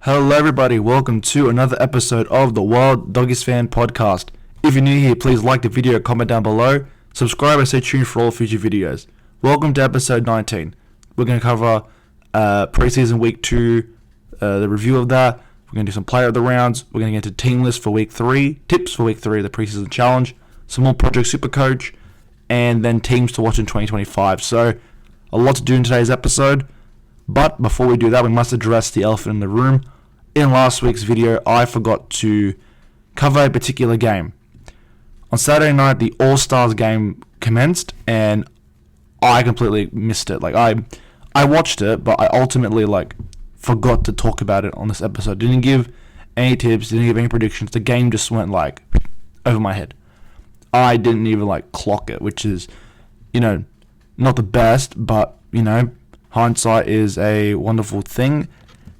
Hello everybody, welcome to another episode of the Wild Doggies Fan Podcast. If you're new here, please like the video, comment down below, subscribe and stay tuned for all future videos. Welcome to episode 19. We're going to cover Preseason Week 2, the review of that. We're going to do some player of the rounds. We're going to get into team list for Week 3, tips for Week 3 of the Preseason Challenge, some more Project SuperCoach, and then teams to watch in 2025. So, a lot to do in today's episode. But before we do that, we must address the elephant in the room. In last week's video, I forgot to cover a particular game. On Saturday night, the All-Stars game commenced, and I completely missed it. I watched it, but I ultimately forgot to talk about it on this episode. Didn't give any tips, didn't give any predictions. The game just went over my head. I didn't even clock it, which is, not the best, but hindsight is a wonderful thing.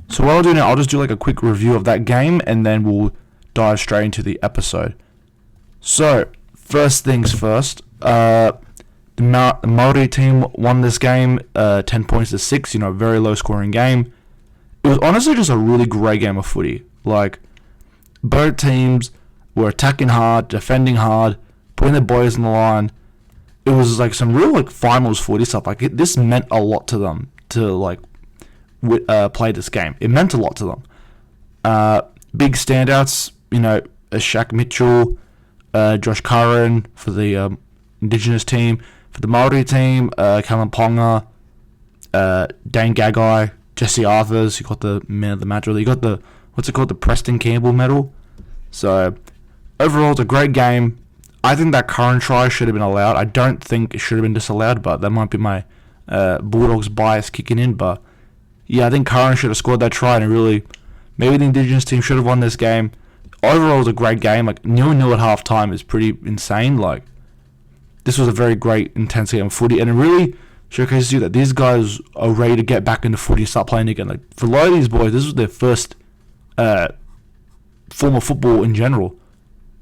So what I'll do now, I'll just do a quick review of that game, and then we'll dive straight into the episode. So, first things first, the Maori team won this game, 10 points to 6, very low scoring game. It was honestly just a really great game of footy. Both teams were attacking hard, defending hard, putting their boys on the line. It was some real finals footy stuff. This meant a lot to them to play this game. It meant a lot to them. Big standouts, Shaq Mitchell, Josh Curran for the Indigenous team. For the Maori team, Callum Ponga, Dane Gagai, Jesse Arthurs. You got the man of the match. You got the the Preston Campbell medal. So overall, it's a great game. I think that Curran try should have been allowed. I don't think it should have been disallowed, but that might be my Bulldogs bias kicking in. But yeah, I think Curran should have scored that try, and maybe the Indigenous team should have won this game. Overall, it was a great game. 0-0 at half time is pretty insane. This was a very great, intense game of footy, and it really showcases you that these guys are ready to get back into footy and start playing again. For a lot of these boys, this was their first form of football in general.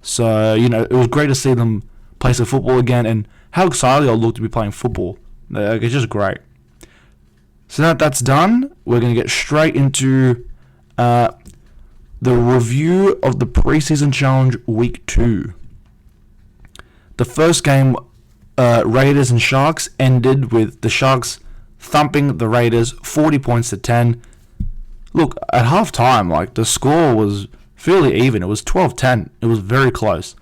So, it was great to see them play some football again, and how excited they'll look to be playing football. It's just great. So now that that's done, we're going to get straight into the review of the Preseason Challenge Week 2. The first game, Raiders and Sharks, ended with the Sharks thumping the Raiders 40 points to 10. Look, at half time, the score was fairly even. It was 12-10. It was very close.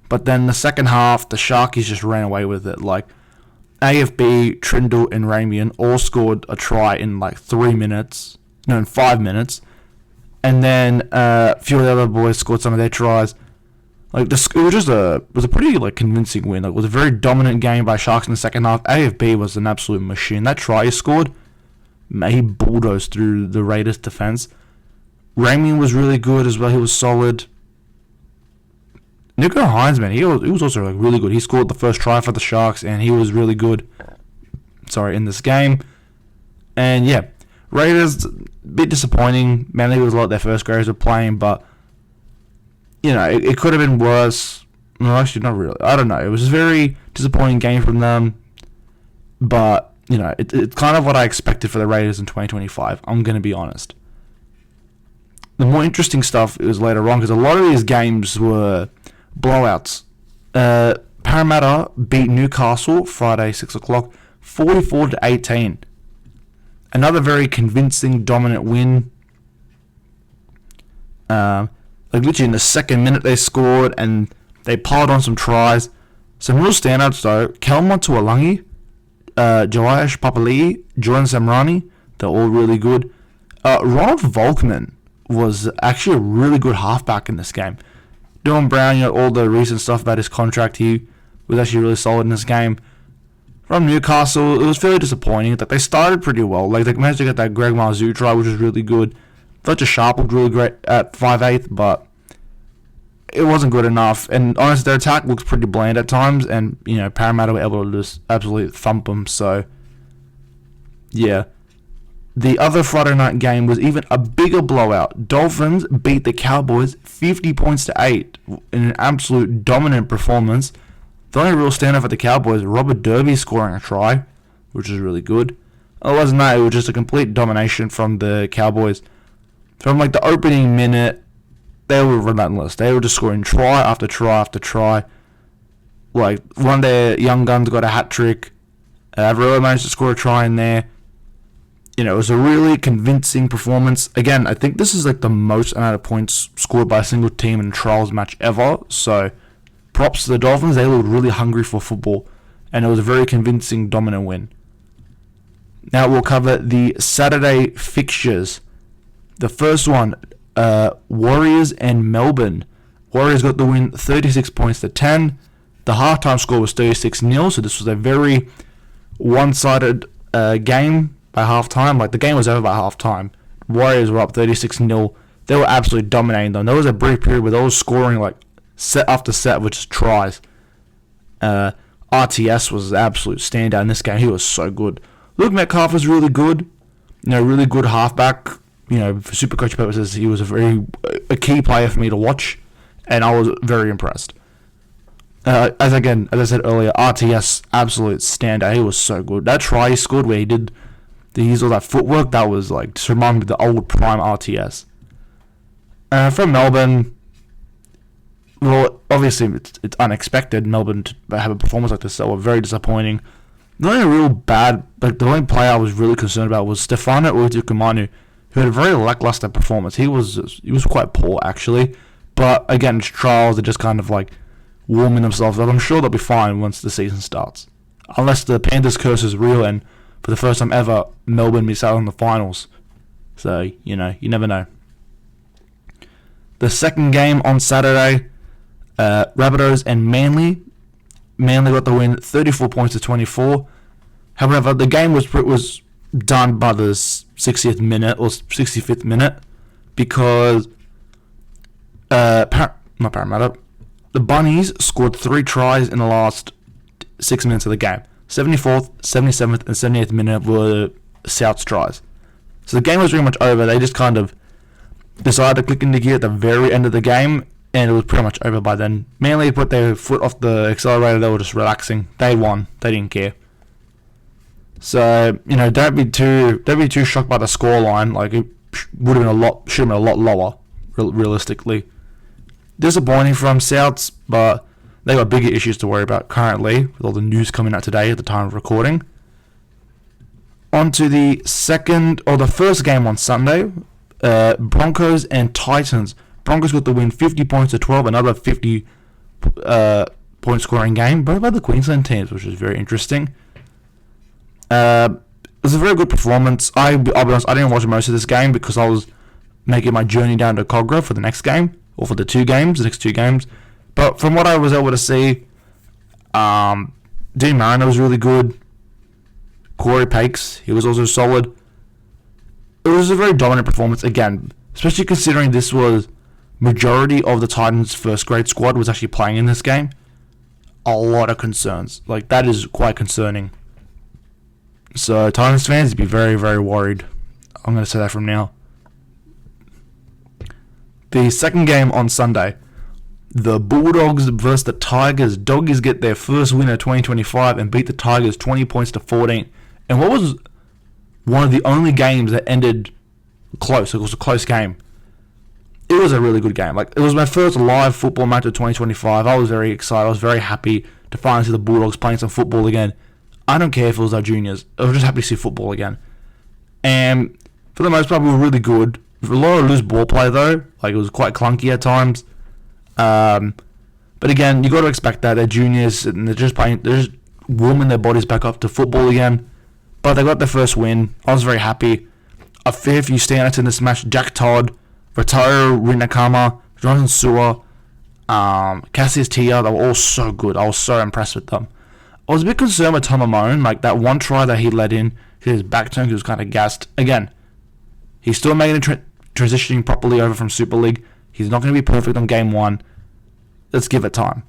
But then the second half, the Sharkies just ran away with it. AFB, Trindle, and Ramian all scored a try in 5 minutes. And then a few of the other boys scored some of their tries. It was a pretty convincing win. It was a very dominant game by Sharks in the second half. AFB was an absolute machine. That try he scored, he bulldozed through the Raiders defense. Ramian was really good as well. He was solid. Nico Hines, man, he was also really good. He scored the first try for the Sharks, and he was really good. In this game. And yeah, Raiders, a bit disappointing. Mainly it was their first graders were playing, but it could have been worse. No, actually, not really. I don't know. It was a very disappointing game from them, but it's kind of what I expected for the Raiders in 2025. I'm going to be honest. The more interesting stuff is later on, because a lot of these games were blowouts. Parramatta beat Newcastle Friday 6 o'clock 44-18. Another very convincing dominant win. Literally in the second minute they scored and they piled on some tries. Some real standouts though: Kelma Tuolangi, Joash Papali'i, Jordan Samrani. They're all really good. Ronald Volkman was actually a really good halfback in this game. Dylan Brown, all the recent stuff about his contract, he was actually really solid in this game. From Newcastle, it was fairly disappointing that they started pretty well. They managed to get that Greg Marzoo try, which was really good. Fletcher Sharp looked really great at 5'8", but it wasn't good enough. And honestly, their attack looks pretty bland at times, and Parramatta were able to just absolutely thump them. So yeah. The other Friday night game was even a bigger blowout. Dolphins beat the Cowboys 50 points to 8 in an absolute dominant performance. The only real standout for the Cowboys, Robert Derby scoring a try, which is really good. Other than that, it was just a complete domination from the Cowboys. from like the opening minute, they were relentless. They were just scoring try after try after try. Like, one of their young guns got a hat-trick. Avril managed to score a try in there. It was a really convincing performance. Again, I think this is like the most amount of points scored by a single team in a trials match ever. So, props to the Dolphins. They looked really hungry for football. And it was a very convincing, dominant win. Now we'll cover the Saturday fixtures. The first one, Warriors and Melbourne. Warriors got the win 36 points to 10. The halftime score was 36-0, so this was a very one-sided game by halftime. Like, the game was over by halftime. Warriors were up 36-0. They were absolutely dominating them. There was a brief period where they were scoring like set after set, which is tries. RTS was the absolute standout in this game. He was so good. Luke Metcalf was really good. Really good halfback. For SuperCoach purposes, he was a key player for me to watch, and I was very impressed. As I said earlier, RTS, absolute standout. He was so good. That try he scored where he did all that footwork, that was like, just reminded me of the old prime RTS. From Melbourne, well, obviously it's unexpected Melbourne to have a performance like this, so were very disappointing. The only player I was really concerned about was Stefano Utukumanu, who had a very lackluster performance. He was quite poor, actually. But again, it's trials, they're just kind of like warming themselves up. I'm sure they'll be fine once the season starts. Unless the Panthers curse is real and for the first time ever, Melbourne miss out on the finals. So, you never know. The second game on Saturday, Rabbitohs and Manly. Manly got the win 34 points to 24. However, the game was done by the 60th minute or 65th minute because not Parramatta. The Bunnies scored 3 tries in the last 6 minutes of the game. 74th, 77th, and 78th minute were South's tries. So the game was pretty much over. They just kind of decided to click into gear at the very end of the game, and it was pretty much over by then. Manly put their foot off the accelerator. They were just relaxing. They won. They didn't care. So, don't be too shocked by the scoreline. Like, it should have been a lot lower, realistically. Disappointing from Souths, but they got bigger issues to worry about currently, with all the news coming out today at the time of recording. On to the first game on Sunday, Broncos and Titans. Broncos got the win 50 points to 12, another 50 point scoring game, both by the Queensland teams, which is very interesting. It was a very good performance. I'll be honest, I didn't watch most of this game because I was making my journey down to Cogra for the next game, or for the next two games. But from what I was able to see, Dean Mariner was really good. Corey Pakes, he was also solid. It was a very dominant performance again, especially considering this was majority of the Titans' first grade squad was actually playing in this game. A lot of concerns. Like, that is quite concerning. So, Titans fans, be very, very worried. I'm going to say that from now. The second game on Sunday, the Bulldogs versus the Tigers. Doggies get their first win of 2025 and beat the Tigers 20 points to 14. And what was one of the only games that ended close. It was a close game. It was a really good game. Like, it was my first live football match of 2025. I was very excited. I was very happy to finally see the Bulldogs playing some football again. I don't care if it was our juniors. I was just happy to see football again. And for the most part, we were really good. A lot of loose ball play, though. Like, it was quite clunky at times. But again, you got to expect that. They're juniors, and they're just warming their bodies back up to football again. But they got their first win. I was very happy. A fair few standouts in this match. Jack Todd, Rataru Rinakama, Jonathan Sewer, Cassius Tia, they were all so good. I was so impressed with them. I was a bit concerned with Tom Amone, like that one try that he let in, his back turn, he was kind of gassed. Again, he's still making transitioning properly over from Super League. He's not going to be perfect on game one. Let's give it time.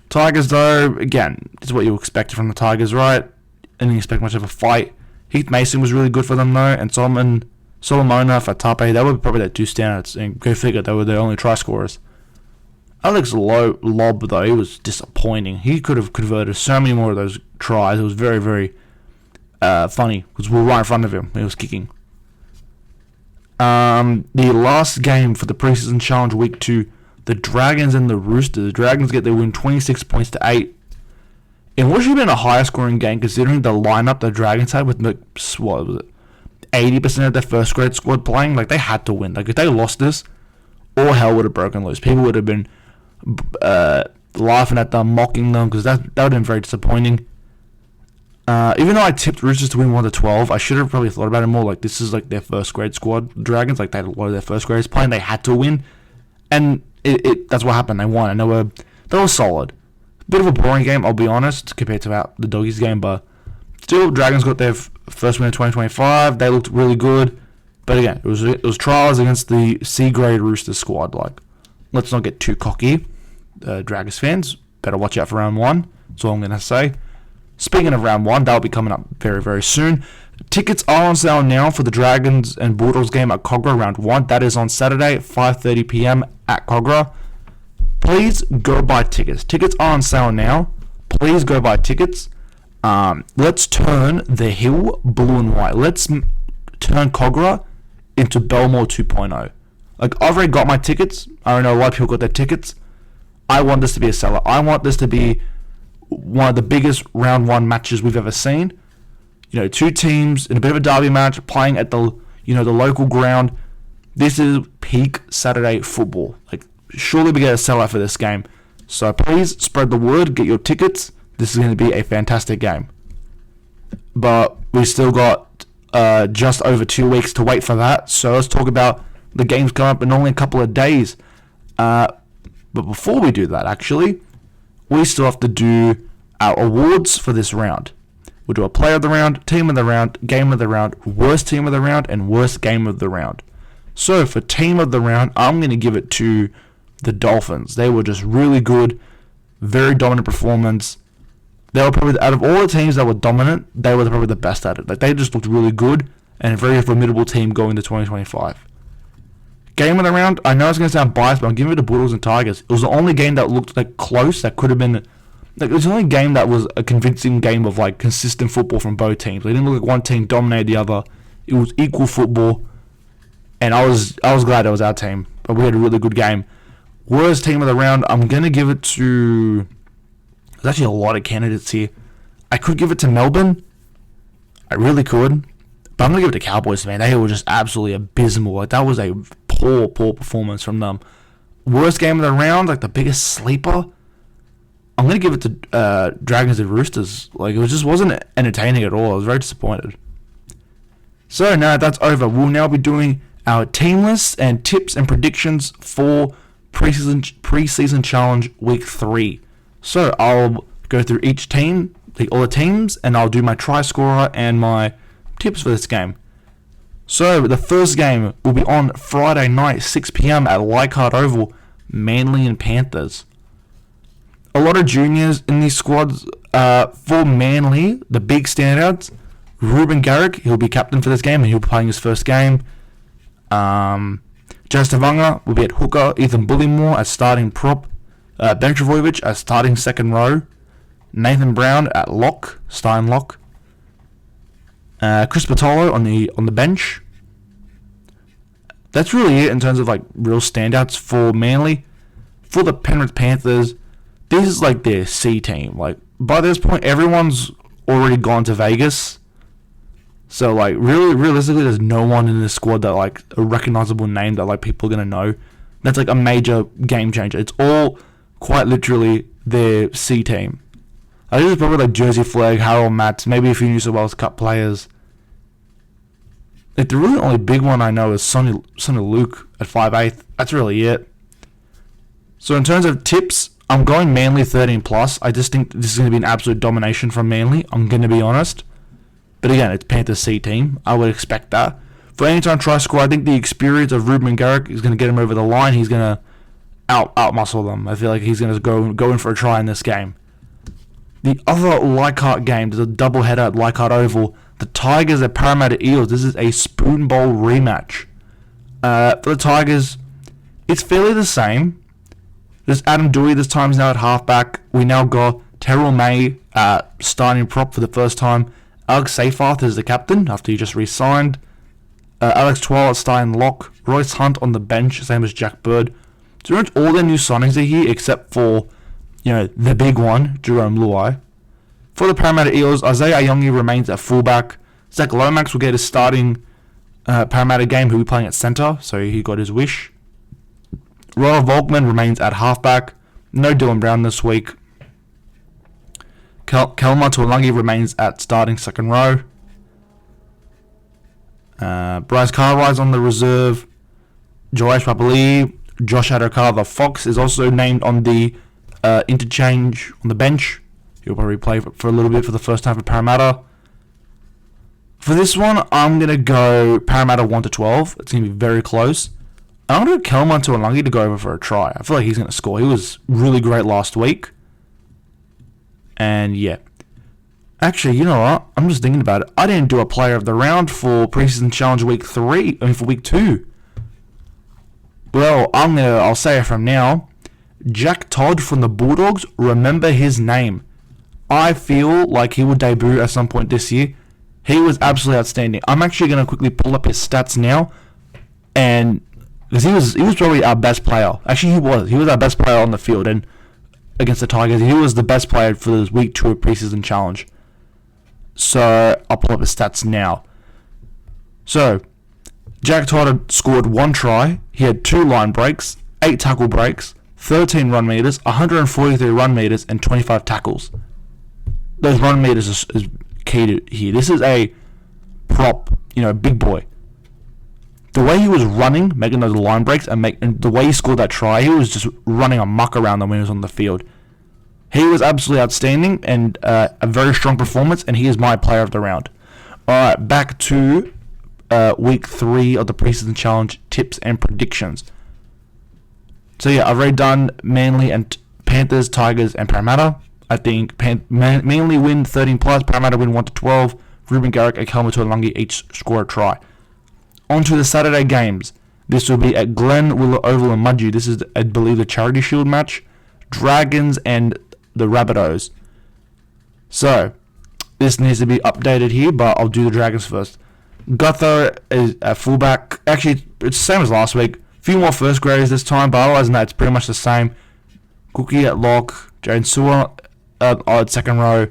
Tigers, though, again, this is what you expect from the Tigers, right? I didn't expect much of a fight. Heath Mason was really good for them, though, and Solomona, Fatape, they were probably their two standouts, and go figure, they were their only try scorers. Alex Lob, though, he was disappointing. He could have converted so many more of those tries. It was very, very funny, because we were right in front of him. He was kicking. The last game for the Preseason Challenge Week 2, the Dragons and the Roosters. The Dragons get their win 26 points to 8. It would have been a higher scoring game considering the lineup the Dragons had with, what was it, 80% of their first grade squad playing. Like, they had to win. Like, if they lost this, all hell would have broken loose. People would have been laughing at them, mocking them, because that would have been very disappointing. Even though I tipped Roosters to win 1-12, I should have probably thought about it more. Like, this is like their first grade squad, Dragons. Like, they had a lot of their first graders playing. They had to win, and that's what happened. They won, and they were solid. Bit of a boring game, I'll be honest, compared to the Doggies game, but still, Dragons got their first win in 2025. They looked really good, but again, it was trials against the C grade Roosters squad. Like, let's not get too cocky. Dragons fans, better watch out for round 1. That's all I'm gonna say. Speaking of round 1, that'll be coming up very, very soon. Tickets are on sale now for the Dragons and Bulldogs game at Cogra round 1. That is on Saturday at 5:30 p.m. at Cogra. Please go buy tickets. Tickets are on sale now. Please go buy tickets. Let's turn the Hill blue and white. Let's turn Cogra into Belmore 2.0. Like, I've already got my tickets. I don't know why people got their tickets. I want this to be a seller. I want this to be one of the biggest round 1 matches we've ever seen. You know, 2 teams in a bit of a derby match playing at the local ground. This is peak Saturday football. Like, surely we get a sellout for this game. So please spread the word, get your tickets. This is going to be a fantastic game. But we still got just over 2 weeks to wait for that. So let's talk about the games coming up in only a couple of days. But before we do that, actually, we still have to do our awards for this round. We'll do a player of the round, team of the round, game of the round, worst team of the round, and worst game of the round. So for team of the round, I'm going to give it to the Dolphins. They were just really good, very dominant performance. They were probably, out of all the teams that were dominant, they were probably the best at it. Like, they just looked really good and a very formidable team going to 2025. Game of the round, I know it's going to sound biased, but I'm giving it to Bulldogs and Tigers. It was the only game that looked like close, that could have been, like, it was the only game that was a convincing game of like consistent football from both teams. It didn't look like one team dominated the other. It was equal football, and I was glad it was our team. But we had a really good game. Worst team of the round, I'm going to give it to, there's actually a lot of candidates here. I could give it to Melbourne. I really could. But I'm going to give it to Cowboys, man. They were just absolutely abysmal. Like, that was a poor performance from them. Worst game of the round, like the biggest sleeper, I'm going to give it to Dragons and Roosters. Like, it just wasn't entertaining at all. I was very disappointed. So now that's over, we'll now be doing our team lists and tips and predictions for Preseason Challenge Week 3. So I'll go through each team, all the teams, and I'll do my try scorer and my tips for this game. So the first game will be on Friday night, 6 p.m. at Leichhardt Oval, Manly and Panthers. A lot of juniors in these squads. For Manly, the big standouts, Ruben Garrick, he'll be captain for this game and he'll be playing his first game. Jas Tavanga will be at hooker, Ethan Bullimore as starting prop, Ben Travojevic as starting second row, Nathan Brown at lock, starting lock, Chris Patolo on the bench. That's really it in terms of like real standouts for Manly. For the Penrith Panthers, this is like their C team. Like, by this point, everyone's already gone to Vegas. So like, really, realistically, there's no one in this squad that like a recognizable name that like people are gonna know. That's like a major game changer. It's all quite literally their C team. I think it's probably like Jersey Flegg, Harold Matts, maybe a few New South Wales Cup players. Like, the really only big one I know is Sonny Luke at 5'8". That's really it. So in terms of tips, I'm going Manly 13+. I just think this is going to be an absolute domination from Manly. I'm going to be honest. But again, it's Panthers C team. I would expect that. For anytime try score, I think the experience of Ruben Garrick is going to get him over the line. He's going to out-muscle them. I feel like he's going to go in for a try in this game. The other Leichhardt game, there's a doubleheader at Leichhardt Oval. The Tigers at Parramatta Eels. This is a Spoon Bowl rematch. For the Tigers, it's fairly the same. There's Adam Dewey this time is now at halfback. We now got Terrell May starting prop for the first time. Alex Seyfarth is the captain after he just re-signed. Alex Twilight starting lock. Royce Hunt on the bench, same as Jack Bird. So pretty much all their new signings are here except for, the big one, Jerome Luai. For the Parramatta Eels, Isaiah Ayongi remains at fullback. Zach Lomax will get a starting Parramatta game. He'll be playing at centre, so he got his wish. Royal Volkman remains at halfback. No Dylan Brown this week. Kelma Tuolangi remains at starting second row. Bryce Cartwright's on the reserve. Joash Papali, Josh Adokar, the Fox, is also named on the interchange on the bench. He'll probably play for a little bit for the first time for Parramatta. For this one, I'm going to go Parramatta 1-12. It's going to be very close. I'm going to go Kelma Tuolangi to go over for a try. I feel like he's going to score. He was really great last week. And yeah. Actually, you know what? I'm just thinking about it. I didn't do a player of the round for Preseason Challenge week 3. For week 2. Well, I'll say it from now. Jack Todd from the Bulldogs, remember his name. I feel like he will debut at some point this year. He was absolutely outstanding. I'm actually going to quickly pull up his stats now. And because he was probably our best player. Actually, he was our best player on the field and against the Tigers. He was the best player for this week 2 of Preseason Challenge. So I'll pull up his stats now. So Jack Todd had scored 1 try. He had 2 line breaks, 8 tackle breaks, 13 run meters, 143 run meters, and 25 tackles. Those run meters is key to here. This is a prop, big boy. The way he was running, making those line breaks, and the way he scored that try, he was just running amok around them when he was on the field. He was absolutely outstanding and a very strong performance, and he is my player of the round. Alright, back to week 3 of the Preseason Challenge tips and predictions. So yeah, I've already done Manly and Panthers, Tigers, and Parramatta. I think Manly win 13+, Parramatta win 1-12. Ruben Garrick and Kelma Tuolangi each score a try. On to the Saturday games. This will be at Glen Willow Oval in Mudgee. This is, I believe, the Charity Shield match. Dragons and the Rabbitohs. So, this needs to be updated here, but I'll do the Dragons first. Gutho is a fullback. Actually, it's the same as last week. Few more first graders this time, but otherwise than that, it's pretty much the same. Cookie at lock. Jaden Sewer at second row.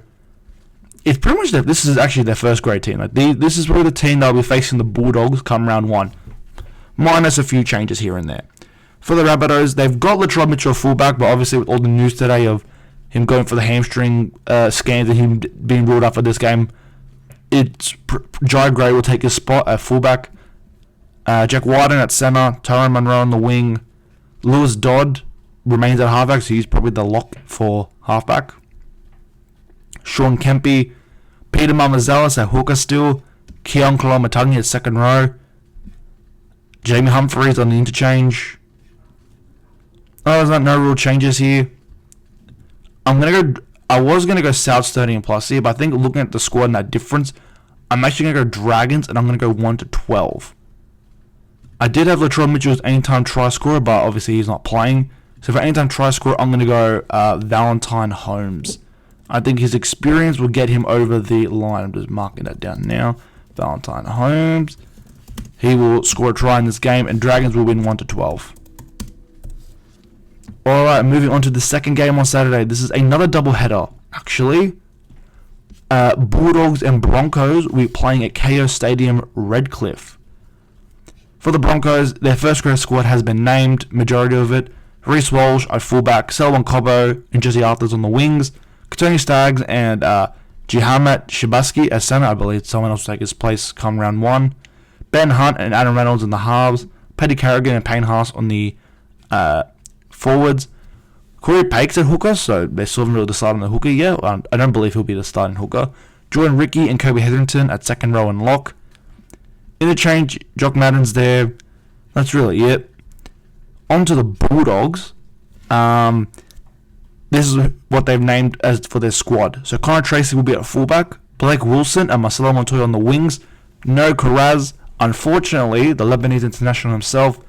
It's pretty much this is actually their first grade team. This is probably the team that will be facing the Bulldogs come round 1. Minus a few changes here and there. For the Rabbitohs, they've got Latrell Mitchell fullback, but obviously with all the news today of him going for the hamstring scans and him being ruled out for this game, Jai Gray will take his spot at fullback. Jack Wyden at centre, Tyrone Munro on the wing. Lewis Dodd remains at halfback, so he's probably the lock for halfback. Sean Kempe, Peter Mamazalis at hooker still. Keon Kolomatangi at second row. Jamie Humphries on the interchange. There's no real changes here. I was gonna go South 13+ here, but I think looking at the squad and that difference, I'm actually gonna go Dragons, and I'm gonna go 1-12. I did have Latrell Mitchell as anytime try scorer, but obviously he's not playing. So for anytime try scorer, I'm gonna go Valentine Holmes. I think his experience will get him over the line. I'm just marking that down now. Valentine Holmes. He will score a try in this game, and Dragons will win 1-12. Alright, moving on to the second game on Saturday. This is another doubleheader, actually. Bulldogs and Broncos will be playing at KO Stadium, Redcliffe. For the Broncos, their first grade squad has been named, majority of it. Reece Walsh at fullback, Selwyn Cobbo and Jesse Arthurs on the wings. Tony Staggs and Jihamat Shibaski as centre. I believe someone else will take his place come round 1. Ben Hunt and Adam Reynolds in the halves. Paddy Carrigan and Payne Haas on the forwards. Corey Pakes at hooker, so they still haven't really decided on the hooker yet. I don't believe he'll be the starting hooker. Jordan Ricky and Kobe Hetherington at second row and lock. Interchange, Jock Madden's there. That's really it. On to the Bulldogs. This is what they've named as for their squad. So Connor Tracy will be at fullback. Blake Wilson and Marcelo Montoya on the wings. No Karaz. Unfortunately, the Lebanese international himself,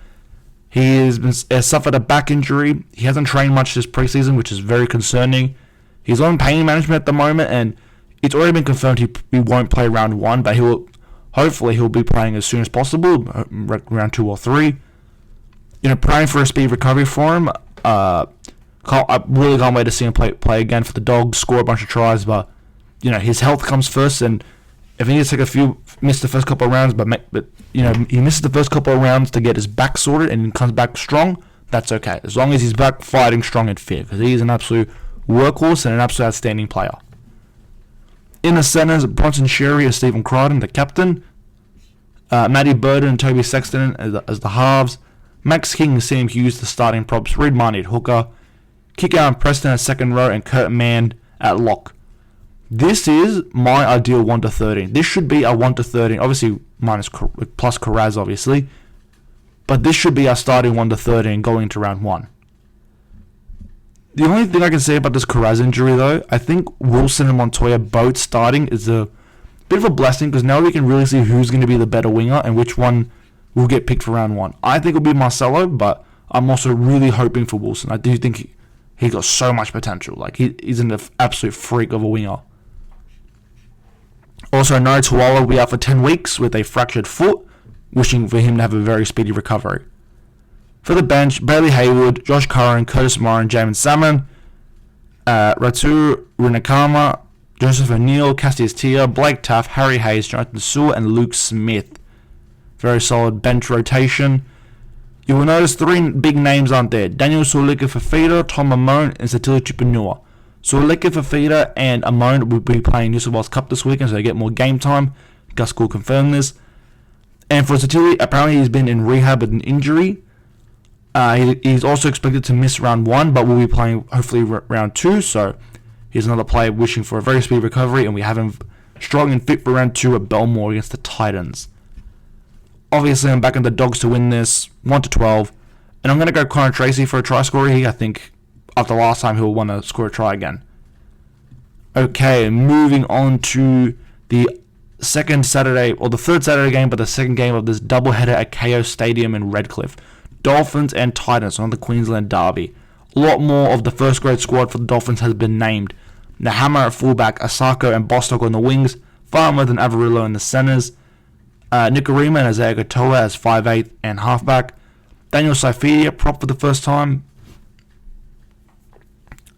he has suffered a back injury. He hasn't trained much this preseason, which is very concerning. He's on pain management at the moment, and it's already been confirmed he won't play round 1, but he will hopefully he'll be playing as soon as possible, round 2 or 3. Praying for a speed recovery for him. I really can't wait to see him play again for the Dogs, score a bunch of tries, but his health comes first, and if he needs to take miss the first couple of rounds, but he misses the first couple of rounds to get his back sorted and comes back strong, that's okay. As long as he's back fighting strong and fit, because he's an absolute workhorse and an absolute outstanding player. In the centres, Bronson Sherry and Stephen Crichton, the captain. Matty Burden and Toby Sexton as the halves. Max King and Sam Hughes, the starting props. Reid Marnie at hooker. Kick-out and Preston at second row, and Kurt Mann at lock. This is my ideal 1 to 13. This should be a 1 to 13, obviously plus Carraz, obviously. But this should be our starting 1 to 13 going into round 1. The only thing I can say about this Carraz injury, though, I think Wilson and Montoya both starting is a bit of a blessing, because now we can really see who's going to be the better winger and which one will get picked for round 1. I think it'll be Marcelo, but I'm also really hoping for Wilson. I do think he's got so much potential. Like, he's an absolute freak of a winger. Also, Nari Tuala will be out for 10 weeks with a fractured foot, wishing for him to have a very speedy recovery. For the bench, Bailey Hayward, Josh Curran, Curtis Moran, Jamin Salmon, Ratu Runakama, Joseph O'Neill, Cassius Tia, Blake Taff, Harry Hayes, Jonathan Sewell, and Luke Smith. Very solid bench rotation. You will notice 3 big names aren't there. Daniel Sulika-Fafita, Tom Amone, and Satili Tupanua. Sulika-Fafita and Amone will be playing New South Wales Cup this weekend, so they get more game time. Gus will confirm this. And for Satili, apparently he's been in rehab with an injury. He's also expected to miss round 1, but will be playing hopefully round 2, so he's another player wishing for a very speedy recovery, and we have him strong and fit for round 2 at Belmore against the Titans. Obviously, I'm backing the Dogs to win this 1 to 12, and I'm going to go Connor Tracy for a try scorer here. I think after last time he'll want to score a try again. Okay, moving on to the third Saturday game, but the second game of this doubleheader at KO Stadium in Redcliffe. Dolphins and Titans on the Queensland Derby. A lot more of the first grade squad for the Dolphins has been named. Nahama at fullback, Asako and Bostock on the wings, Farmer and Avarillo in the centres, Nikorima and Isaiah Gatoa as 5'8" and halfback, Daniel Saifidi prop for the first time,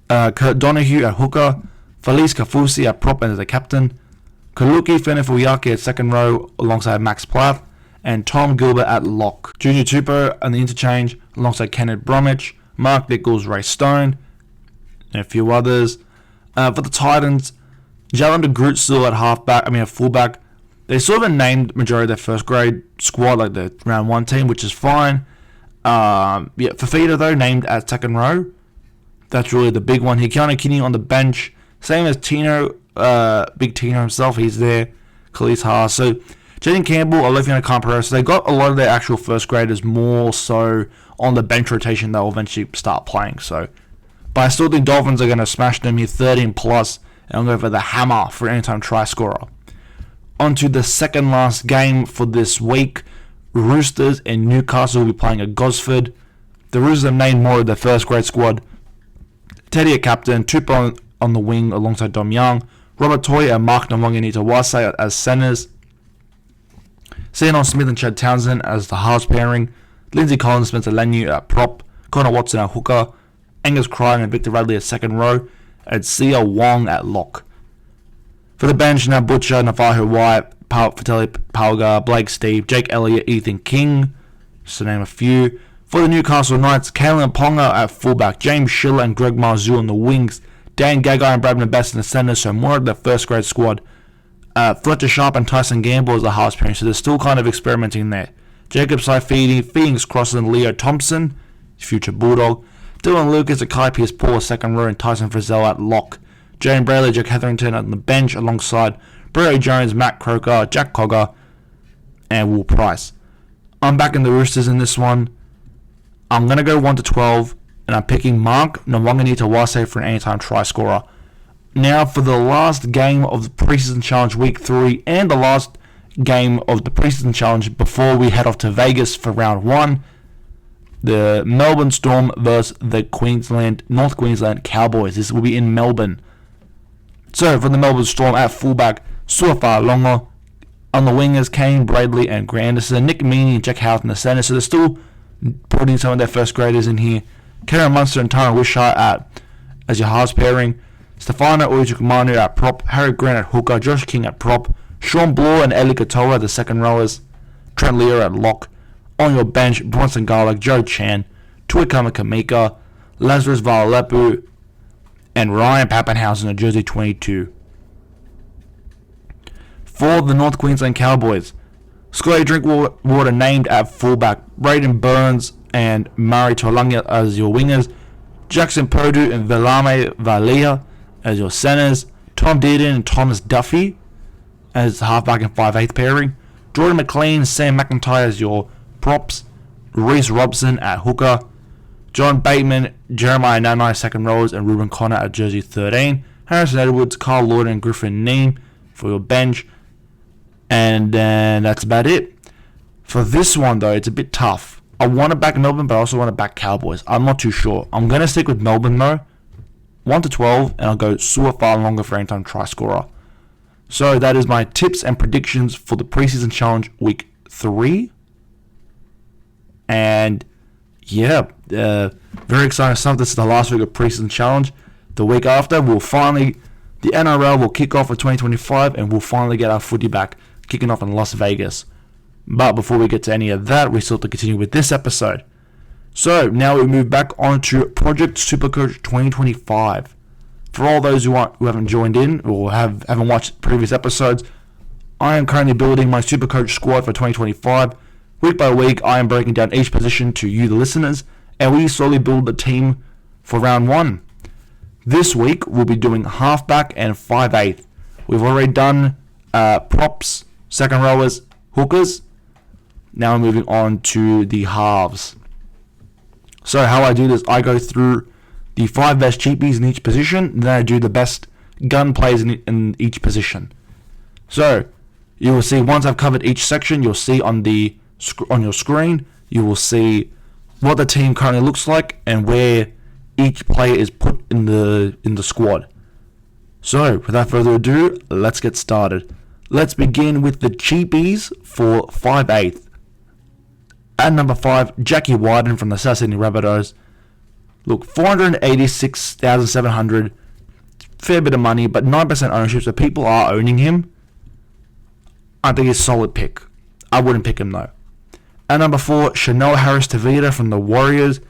Kurt Donahue at hooker, Felice Kafusi at prop and as a captain, Kaluki Fenefuyaki at second row alongside Max Plath, and Tom Gilbert at lock. Junior Tupou on the interchange alongside Kenneth Bromwich, Mark Nichols, Ray Stone, and a few others. For the Titans, Jalen de Groot still at fullback. They sort of named majority of their first grade squad, like the round 1 team, which is fine. Fafita though, named at second row. That's really the big one here. Keanu Kinney on the bench. Same as Tino, Big Tino himself, he's there. Khalees Haas. So, Jaden Campbell, Alefiano Campero. So they got a lot of their actual first graders more so on the bench rotation. They'll eventually start playing. So, but I still think Dolphins are going to smash them here 13 plus, and I'll go for the hammer for anytime try scorer. On to the second last game for this week. Roosters and Newcastle will be playing at Gosford. The Roosters have named more of their first grade squad. Teddy at captain, Tupou on the wing alongside Dom Young, Robert Toy and Mark Nawanganita-Wase as centres, Seanon Smith and Chad Townsend as the halves pairing, Lindsay Collins, Spencer Lanu at prop, Connor Watson at hooker, Angus Crichton and Victor Radley at second row, and Sia Wong at lock. For the bench, now Butcher, Navajo White, Fatelli Palga, Blake Steve, Jake Elliott, Ethan King, just to name a few. For the Newcastle Knights, Kalen Ponga at fullback, James Schiller and Greg Marzul on the wings, Dan Gagai and Bradman Best in the centre, so more of the first grade squad. Fletcher Sharp and Tyson Gamble as the halves pairing, so they're still kind of experimenting there. Jacob Saifidi, Phoenix Crossan and Leo Thompson, future Bulldog. Dylan Lucas at Kai Pierce Paul second row and Tyson Frizzell at lock. Jane Brayley, Jack Hetherington on the bench alongside Brio Jones, Matt Croker, Jack Cogger, and Will Price. I'm backing the Roosters in this one. I'm going to go 1 to 12, and I'm picking Mark Nawanganita-Wase for an anytime try scorer. Now for the last game of the Preseason Challenge Week 3 and the last game of the Preseason Challenge before we head off to Vegas for round 1. The Melbourne Storm versus the North Queensland Cowboys. This will be in Melbourne. So for the Melbourne Storm at fullback, Suafa Longo, On the wingers, Kane, Bradley, and Granderson. Nick Meaney and Jack Howard in the centre. So they're still putting some of their first graders in here. Karen Munster and Tyrone Wishart as your halves pairing. Stefano Ujukumanu at prop. Harry Grant at hooker. Josh King at prop. Sean Bloor and Eli Katoa, the second rowers. Trent Lear at lock. On your bench, Bronson Garlick, Joe Chan, Tuikama Kamika, Lazarus Valalepu, and Ryan Pappenhausen at jersey 22. For the North Queensland Cowboys, Scotty Drinkwater named at fullback, Braden Burns and Murray Taulagi as your wingers, Jackson Purdue and Velame Valia as your centers, Tom Dearden and Thomas Duffy as the halfback and 5/8 pairing, Jordan McLean, Sam McIntyre as your props, Reece Robson at hooker, John Bateman, Jeremiah Nanai second rowers, and Ruben Connor at jersey 13, Harrison Edwards, Carl Lloyd, and Griffin Neem for your bench. And then that's about it. For this one, though, it's a bit tough. I want to back Melbourne, but I also want to back Cowboys. I'm not too sure. I'm going to stick with Melbourne, though. 1 to 12, and I'll go Su'a-Fa'alogo for anytime try scorer. So that is my tips and predictions for the Preseason Challenge Week 3. And yeah, very exciting stuff. This is the last week of Preseason Challenge. The week after, the NRL will kick off for 2025, and we'll finally get our footy back, kicking off in Las Vegas. But before we get to any of that, we still have to continue with this episode. So now we move back on to Project SuperCoach 2025. For all those who haven't joined in or haven't watched previous episodes, I am currently building my SuperCoach squad for 2025. Week by week, I am breaking down each position to you, the listeners, and we slowly build the team for round 1. This week, we'll be doing halfback and 5/8. We've already done props, second rowers, hookers. Now we're moving on to the halves. So how I do this, I go through the 5 best cheapies in each position, then I do the best gun plays in each position. So you will see, once I've covered each section, you'll see on your screen, you will see what the team currently looks like and where each player is put in the squad. So without further ado, let's get started. Let's begin with the cheapies for 5/8. At number 5, Jackie Wyden from the South Sydney Rabbitohs. Look, $486,700, fair bit of money, but 9% ownership, so people are owning him. I think he's a solid pick. I wouldn't pick him though. At number 4, Chanel Harris-Tavita from the Warriors,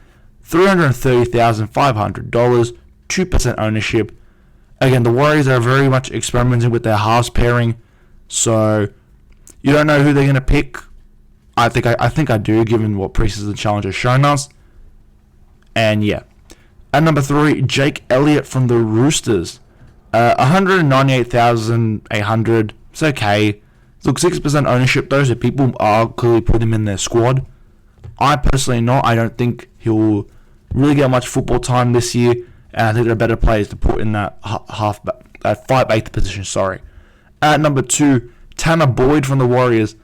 $330,500, 2% ownership. Again, the Warriors are very much experimenting with their halves pairing, so you don't know who they're going to pick. I think I do, given what Preseason Challenge has shown us. And yeah. At number 3, Jake Elliott from the Roosters, $198,800. It's okay. Look, 6% ownership though, so people are clearly putting him in their squad. I personally not. I don't think he'll really get much football time this year, and I think there are better players to put in that 5/8 position. Sorry. At number 2, Tanner Boyd from the Warriors,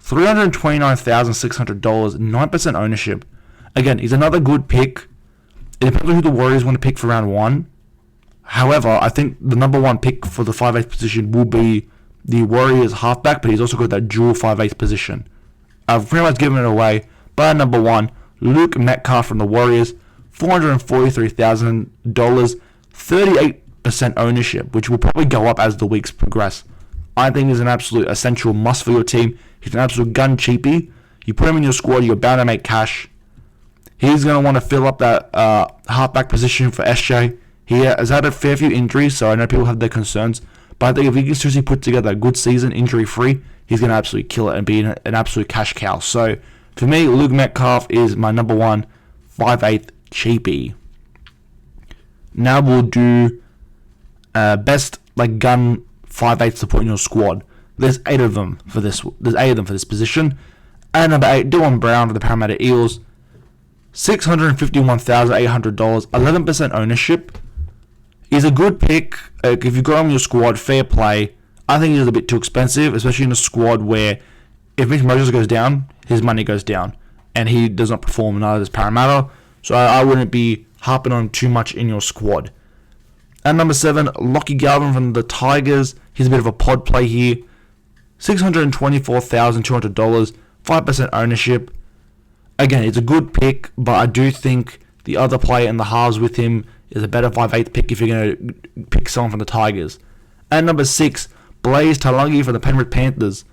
$329,600, 9% ownership. Again, he's another good pick. It depends on who the Warriors want to pick for round 1. However, I think the number 1 pick for the 5/8 position will be the Warriors halfback, but he's also got that dual 5/8 position. I've pretty much given it away. But at number 1, Luke Metcalf from the Warriors, $443,000, 38% ownership, which will probably go up as the weeks progress. I think he's an absolute essential must for your team. He's an absolute gun cheapie. You put him in your squad, you're bound to make cash. He's going to want to fill up that halfback position for SJ. He has had a fair few injuries, so I know people have their concerns. But I think if he can seriously put together a good season, injury-free, he's going to absolutely kill it and be an absolute cash cow. So for me, Luke Metcalf is my number 1 5/8 cheapie. Now we'll do best gun 5/8 to put in your squad. There's 8 of them for this. There's 8 of them for this position. At number 8, Dylan Brown of the Parramatta Eels, $651,800, 11% ownership. He's a good pick. If you've got him in your squad, fair play. I think he's a bit too expensive, especially in a squad where if Mitch Moses goes down, his money goes down, and he does not perform, neither does Parramatta. So I wouldn't be harping on him too much in your squad. At number 7, Lockie Galvin from the Tigers. He's a bit of a pod play here. $624,200, 5% ownership. Again, it's a good pick, but I do think the other player in the halves with him is a better 5/8 pick if you're going to pick someone from the Tigers. At number 6, Blaze Talangi from the Penrith Panthers.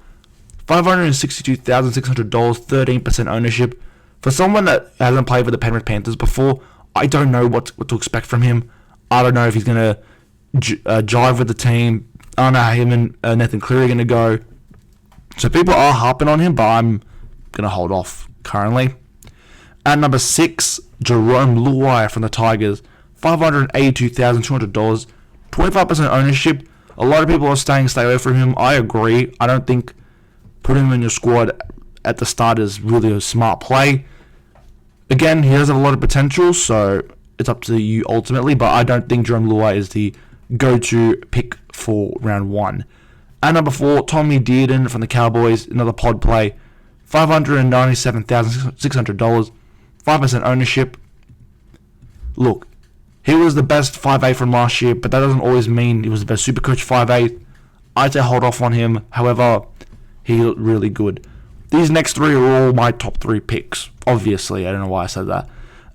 $562,600, 13% ownership. For someone that hasn't played for the Penrith Panthers before, I don't know what to expect from him. I don't know if he's going to jive with the team. I don't know how him and Nathan Cleary are going to go. So people are harping on him, but I'm going to hold off currently. At number 6, Jerome Luai from the Tigers. $582,200, 25% ownership. A lot of people are saying stay away from him. I agree. I don't think putting him in your squad at the start is really a smart play. Again, he does have a lot of potential, so it's up to you ultimately, but I don't think Jerome Luai is the go-to pick for round 1. At number 4, Tommy Dearden from the Cowboys, another pod play. $597,600, 5% ownership. Look, he was the best 5'8 from last year, but that doesn't always mean he was the best SuperCoach 5'8. I'd say hold off on him. However, he looked really good. These next 3 are all my top 3 picks. Obviously, I don't know why I said that.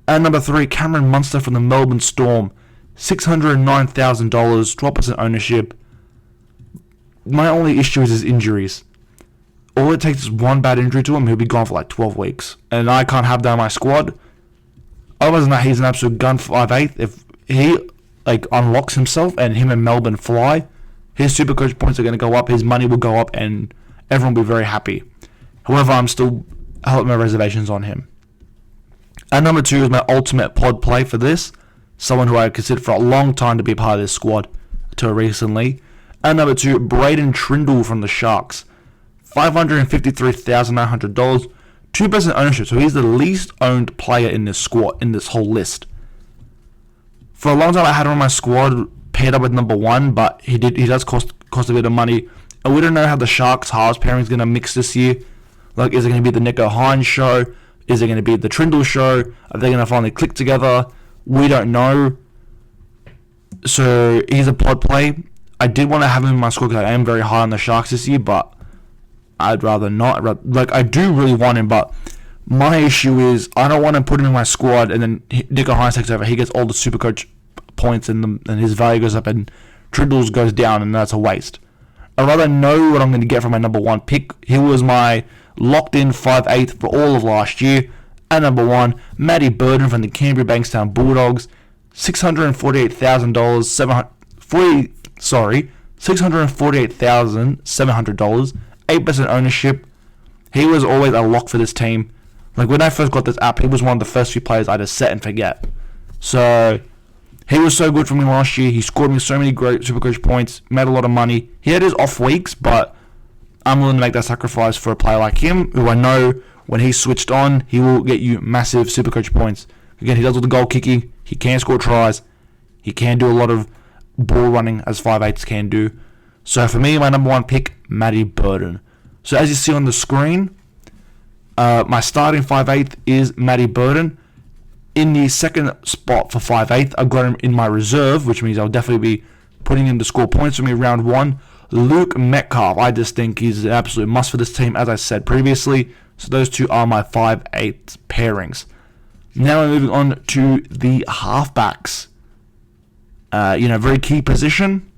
At number 3, Cameron Munster from the Melbourne Storm. $609,000, 12% ownership. My only issue is his injuries. All it takes is one bad injury to him, he'll be gone for like 12 weeks. And I can't have that in my squad. Other than that, he's an absolute gun for 5'8". If he unlocks himself and him and Melbourne fly, his SuperCoach points are going to go up, his money will go up, and everyone will be very happy. However, I'm still holding my reservations on him. At number 2 is my ultimate pod play for this. Someone who I considered for a long time to be a part of this squad until recently. At number 2, Braden Trindle from the Sharks. $553,900, 2% ownership. So he's the least owned player in this squad, in this whole list. For a long time, I had him on my squad paired up with number 1, but he does cost a bit of money. And we don't know how the Sharks halves pairing is going to mix this year. Like, is it going to be the Nico Hines show? Is it going to be the Trindle show? Are they going to finally click together? We don't know. So he's a pod play. I did want to have him in my squad because I am very high on the Sharks this year, but I'd rather not. I do really want him, but my issue is I don't want to put him in my squad and then Nico Hines takes over. He gets all the SuperCoach points and his value goes up and Trindle's goes down, and that's a waste. I'd rather know what I'm going to get from my number 1 pick. He was my locked-in 5'8" for all of last year. At number 1, Matty Burden from the Canberra Bankstown Bulldogs. $648,700, $648,700, 8% ownership. He was always a lock for this team. Like, when I first got this app, he was one of the first few players I just set and forget. So he was so good for me last year. He scored me so many great SuperCoach points, made a lot of money. He had his off weeks, but I'm willing to make that sacrifice for a player like him, who I know when he's switched on, he will get you massive SuperCoach points. Again, he does all the goal kicking. He can score tries. He can do a lot of ball running, as 5'8s can do. So for me, my number 1 pick, Matty Burden. So as you see on the screen, my starting 5'8 is Matty Burden. In the second spot for 5'8, I've got him in my reserve, which means I'll definitely be putting him to score points for me round 1. Luke Metcalf. I just think he's an absolute must for this team, as I said previously. So those two are my 5'8 pairings. Now we're moving on to the halfbacks. Very key position.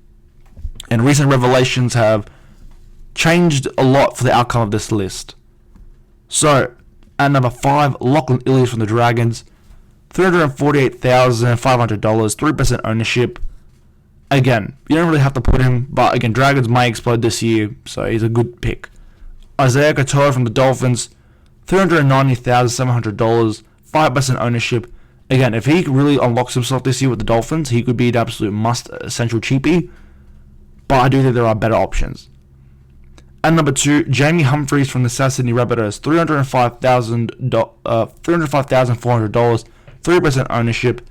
And recent revelations have changed a lot for the outcome of this list. So, at number 5, Lachlan Ilias from the Dragons. $348,500, 3% ownership. Again, you don't really have to put him, but again, Dragons may explode this year, so he's a good pick. Isaiah Katoa from the Dolphins, $390,700, 5% ownership. Again, if he really unlocks himself this year with the Dolphins, he could be an absolute must, essential cheapie. But I do think there are better options. At number 2, Jamie Humphries from the South Sydney Rabbitohs, $305,400, 3% ownership.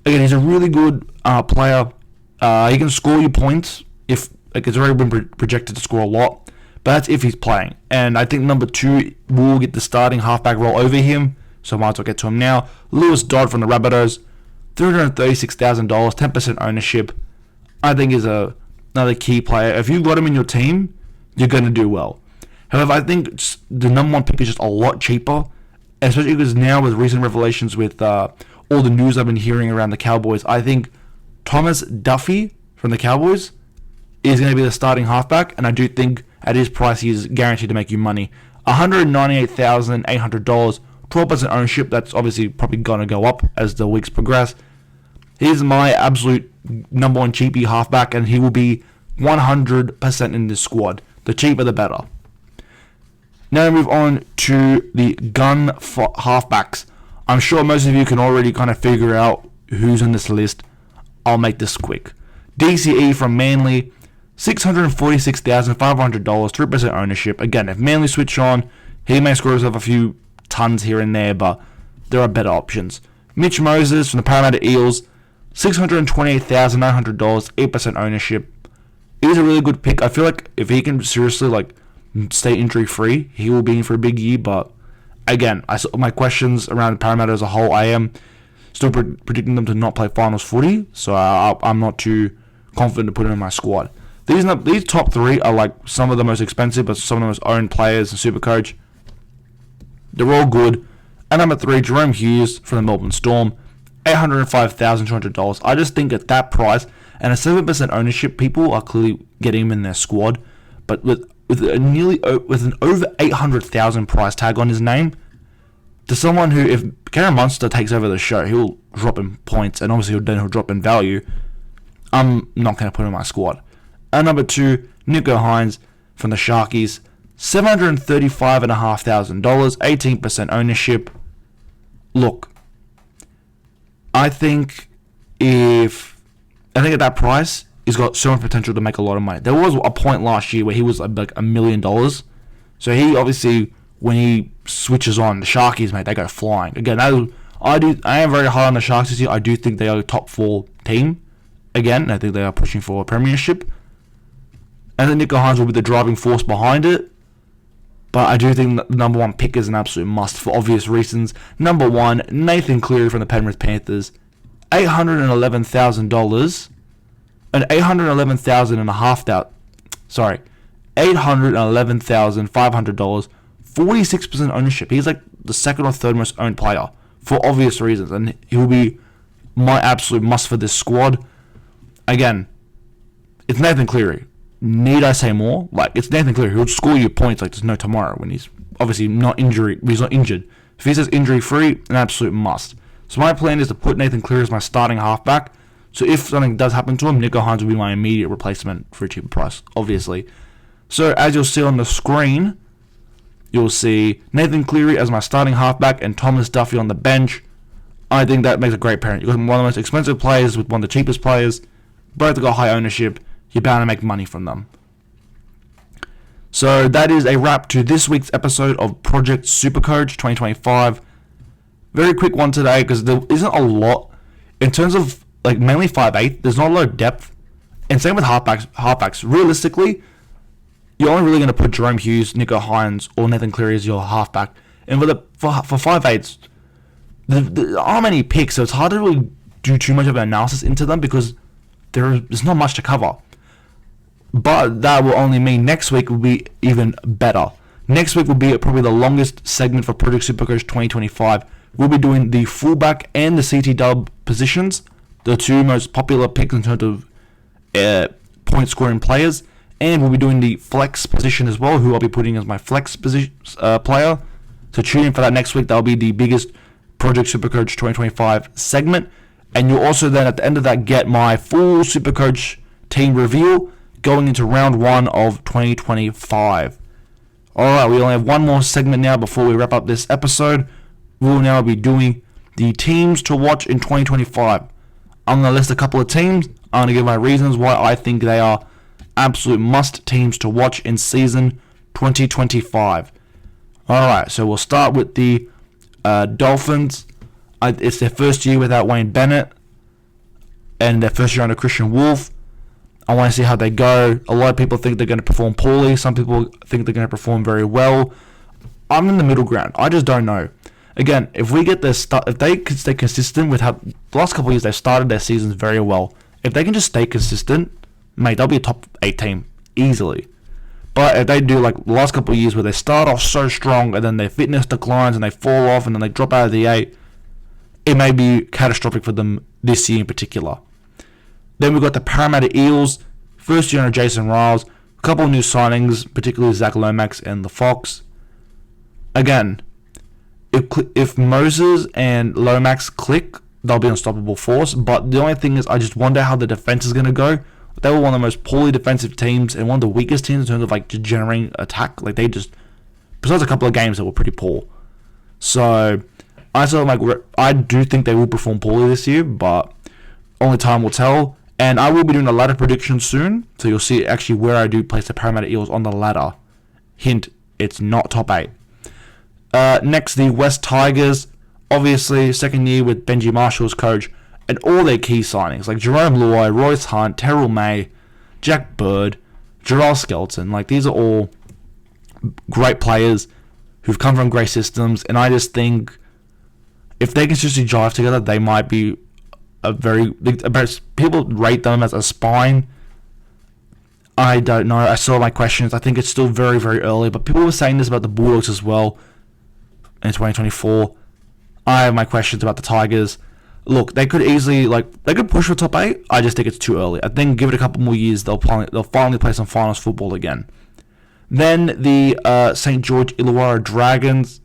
Again, he's a really good player. He can score you points if it's already been projected to score a lot, but that's if he's playing. And I think number 2 will get the starting halfback role over him, so I might as well get to him now. Lewis Dodd from the Rabbitohs, $336,000, 10% ownership. I think is another key player. If you've got him in your team, you're going to do well. However, I think the number one pick is just a lot cheaper, especially because now with recent revelations with all the news I've been hearing around the Cowboys, I think Thomas Duffy from the Cowboys is going to be the starting halfback, and I do think at his price he is guaranteed to make you money. $198,800, 12% ownership. That's obviously probably going to go up as the weeks progress. He's my absolute number one cheapie halfback, and he will be 100% in this squad. The cheaper, the better. Now we move on to the gun halfbacks. I'm sure most of you can already kind of figure out who's on this list. I'll make this quick. DCE from Manly, $646,500, 3% ownership. Again, if Manly switch on, he may score himself a few tons here and there, but there are better options. Mitch Moses from the Parramatta Eels, $628,900, 8% ownership. He's a really good pick. I feel like if he can seriously stay injury free, he will be in for a big year. But again, I saw my questions around Parramatta as a whole. I am still predicting them to not play finals footy, so I'm not too confident to put him in my squad. These top three are some of the most expensive, but some of the most owned players in SuperCoach. They're all good. And number 3, Jerome Hughes from the Melbourne Storm, $805,200. I just think at that price and a 7% ownership, people are clearly getting him in their squad. But with an over 800,000 price tag on his name, to someone who, if Karen Munster takes over the show, he'll drop in points, and obviously he'll drop in value. I'm not going to put him in my squad. And number 2, Nico Hines from the Sharkies, $735,500, 18% ownership. Look, I think at that price, he's got so much potential to make a lot of money. There was a point last year where he was like $1 million. So he obviously, when he switches on, the Sharkies, mate, they go flying. Again, I am very high on the Sharks this year. I do think they are a top 4 team. Again, I think they are pushing for a premiership. And then Nico Hines will be the driving force behind it. But I do think that the number 1 pick is an absolute must for obvious reasons. Number 1, Nathan Cleary from the Penrith Panthers, $811,500, $46% ownership. He's like the second or third most owned player for obvious reasons, and he will be my absolute must for this squad. Again, it's Nathan Cleary. Need I say more? It's Nathan Cleary. He'll score you points like there's no tomorrow when he's obviously not injured. He's not injured. If he says injury free, an absolute must. So my plan is to put Nathan Cleary as my starting halfback. So if something does happen to him, Nico Hines will be my immediate replacement for a cheaper price, obviously. So as you'll see on the screen, you'll see Nathan Cleary as my starting halfback and Thomas Duffy on the bench. I think that makes a great pairing. You've got one of the most expensive players with one of the cheapest players. Both have got high ownership. You're bound to make money from them. So that is a wrap to this week's episode of Project SuperCoach 2025. Very quick one today because there isn't a lot. In terms of mainly 5'8", there's not a lot of depth. And same with halfbacks. Realistically, you're only really going to put Jerome Hughes, Nico Hines, or Nathan Cleary as your halfback. And for 5'8", there aren't many picks, so it's hard to really do too much of an analysis into them because there's not much to cover. But that will only mean next week will be even better. Next week will be probably the longest segment for Project SuperCoach 2025. We'll be doing the fullback and the CT dub positions, the 2 most popular picks in terms of point scoring players. And we'll be doing the flex position as well, who I'll be putting as my flex position player. So tune in for that next week. That'll be the biggest Project SuperCoach 2025 segment. And you'll also then, at the end of that, get my full SuperCoach team reveal going into round 1 of 2025. Alright, we only have one more segment now before we wrap up this episode. We will now be doing the teams to watch in 2025. I'm going to list a couple of teams. I'm going to give my reasons why I think they are absolute must teams to watch in season 2025. Alright, so we'll start with the Dolphins. It's their first year without Wayne Bennett and their first year under Christian Wolf. I want to see how they go. A lot of people think they're going to perform poorly. Some people think they're going to perform very well. I'm in the middle ground. I just don't know. Again, if they can stay consistent with how the last couple of years they've started their seasons very well. If they can just stay consistent, mate, they'll be a top 8 team easily. But if they do like the last couple of years where they start off so strong and then their fitness declines and they fall off and then they drop out of the 8, it may be catastrophic for them this year in particular. Then we've got the Parramatta Eels, first year owner Jason Riles, a couple of new signings, particularly Zach Lomax and the Fox. Again, if Moses and Lomax click, they'll be an unstoppable force. But the only thing is, I just wonder how the defense is going to go. They were one of the most poorly defensive teams and one of the weakest teams in terms of like generating attack. Like they just, besides a couple of games that were pretty poor. So I do think they will perform poorly this year, but only time will tell. And I will be doing a ladder prediction soon, so you'll see actually where I do place the Parramatta Eels on the ladder. Hint, it's not top 8. Next, the West Tigers. Obviously, second year with Benji Marshall as coach, and all their key signings, like Jerome Luai, Royce Hunt, Terrell May, Jack Bird, Gerald Skelton. Like, these are all great players who've come from great systems, and I just think if they can just jive together, they might be people rate them as a spine. I don't know. I saw my questions. I think it's still very, very early, but people were saying this about the Bulldogs as well in 2024. I have my questions about the Tigers. Look, they could easily, they could push for top 8. I just think it's too early. I think give it a couple more years, they'll finally play some finals football again. Then the St. George Illawarra Dragons.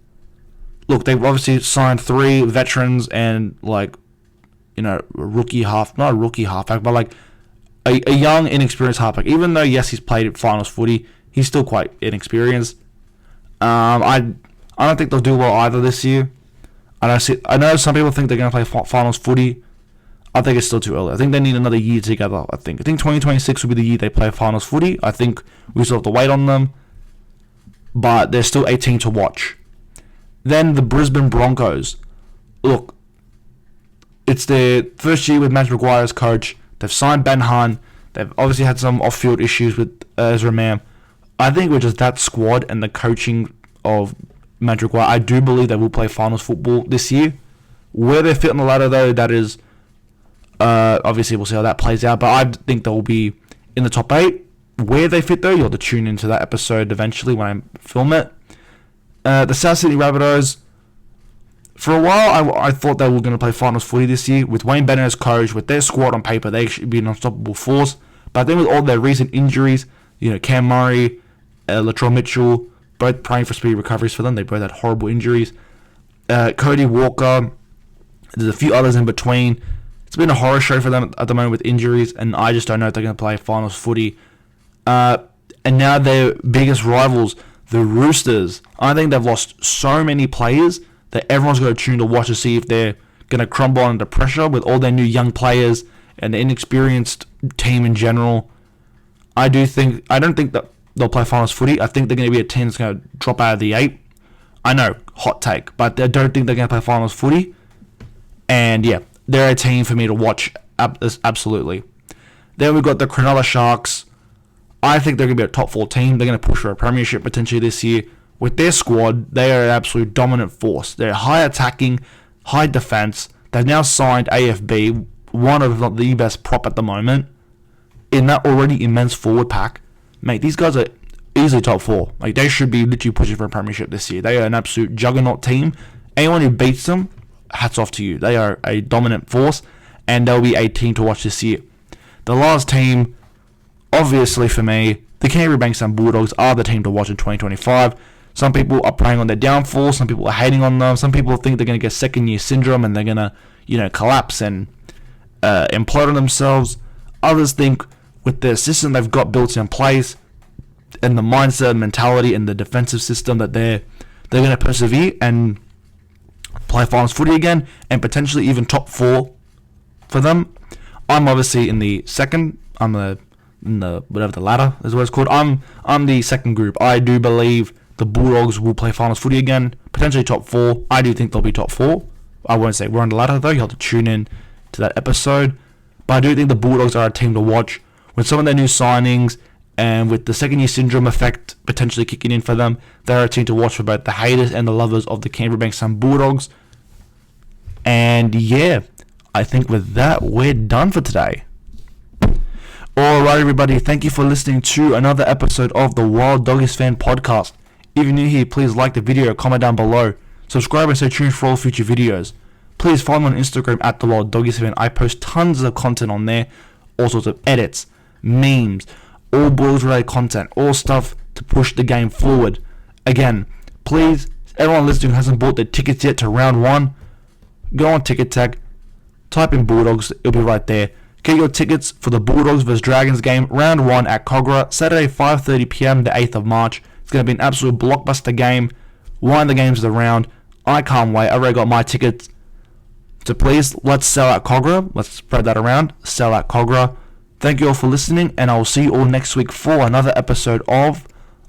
Look, they've obviously signed 3 veterans and, not a rookie halfback, but a young, inexperienced halfback. Even though, yes, he's played finals footy, he's still quite inexperienced. I don't think they'll do well either this year. I know some people think they're going to play finals footy. I think it's still too early. I think they need another year together. I think 2026 will be the year they play finals footy. I think we still have to wait on them, but they're still a team to watch. Then the Brisbane Broncos. Look, it's their first year with Matt Maguire as coach. They've signed Ben Hunt. They've obviously had some off-field issues with Ezra Mam. I think with just that squad and the coaching of Matt Maguire, I do believe they will play finals football this year. Where they fit on the ladder, though, that is obviously we'll see how that plays out. But I think they'll be in the top 8. Where they fit, though, you'll have to tune into that episode eventually when I film it. The South Sydney Rabbitohs. For a while, I thought they were going to play finals footy this year. With Wayne Bennett as coach, with their squad on paper, they should be an unstoppable force. But then with all their recent injuries, Cam Murray, Latrell Mitchell, both praying for speedy recoveries for them. They both had horrible injuries. Cody Walker, there's a few others in between. It's been a horror show for them at the moment with injuries, and I just don't know if they're going to play finals footy. And now their biggest rivals, the Roosters. I think they've lost so many players that everyone's got to tune to watch to see if they're going to crumble under pressure with all their new young players and the inexperienced team in general. I don't think that they'll play finals footy. I think they're going to be a team that's going to drop out of the 8. I know, hot take, but I don't think they're going to play finals footy. And yeah, they're a team for me to watch, absolutely. Then we've got the Cronulla Sharks. I think they're going to be a top 4 team. They're going to push for a premiership potentially this year. With their squad, they are an absolute dominant force. They're high attacking, high defense. They've now signed AFB, one of the best prop at the moment, in that already immense forward pack. Mate, these guys are easily top 4. They should be literally pushing for a premiership this year. They are an absolute juggernaut team. Anyone who beats them, hats off to you. They are a dominant force, and they'll be a team to watch this year. The last team, obviously for me, the Canterbury Bankstown Bulldogs are the team to watch in 2025. Some people are preying on their downfall. Some people are hating on them. Some people think they're going to get second-year syndrome and they're going to, collapse and implode on themselves. Others think with the system they've got built in place and the mindset, mentality, and the defensive system that they're going to persevere and play finals footy again and potentially even top 4 for them. I'm obviously in the second. I'm in the whatever the ladder is what it's called. I'm the second group. I do believe the Bulldogs will play finals footy again, potentially top 4. I do think they'll be top 4. I won't say we're on the ladder though. You'll have to tune in to that episode. But I do think the Bulldogs are a team to watch with some of their new signings and with the second year syndrome effect potentially kicking in for them. They're a team to watch for both the haters and the lovers of the Canterbury Bankstown Bulldogs. And yeah, I think with that we're done for today. Alright everybody, thank you for listening to another episode of the Wild Doggies Fan Podcast. If you're new here, please like the video, comment down below, subscribe and stay tuned for all future videos. Please follow me on Instagram at the Wild Doggies Fan. I post tons of content on there, all sorts of edits, memes, all Bulls related content, all stuff to push the game forward. Again, please, everyone listening who hasn't bought their tickets yet to round 1, go on Ticket Tech, type in Bulldogs, it'll be right there. Get your tickets for the Bulldogs vs Dragons game, round 1 at Cogra, Saturday 5:30 PM, the 8th of March. It's going to be an absolute blockbuster game, one of the games of the round. I can't wait, I already got my tickets. So please, let's sell out Cogra, let's spread that around, sell out Cogra. Thank you all for listening, and I will see you all next week for another episode of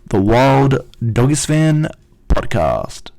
the Wild Doggies Fan Podcast.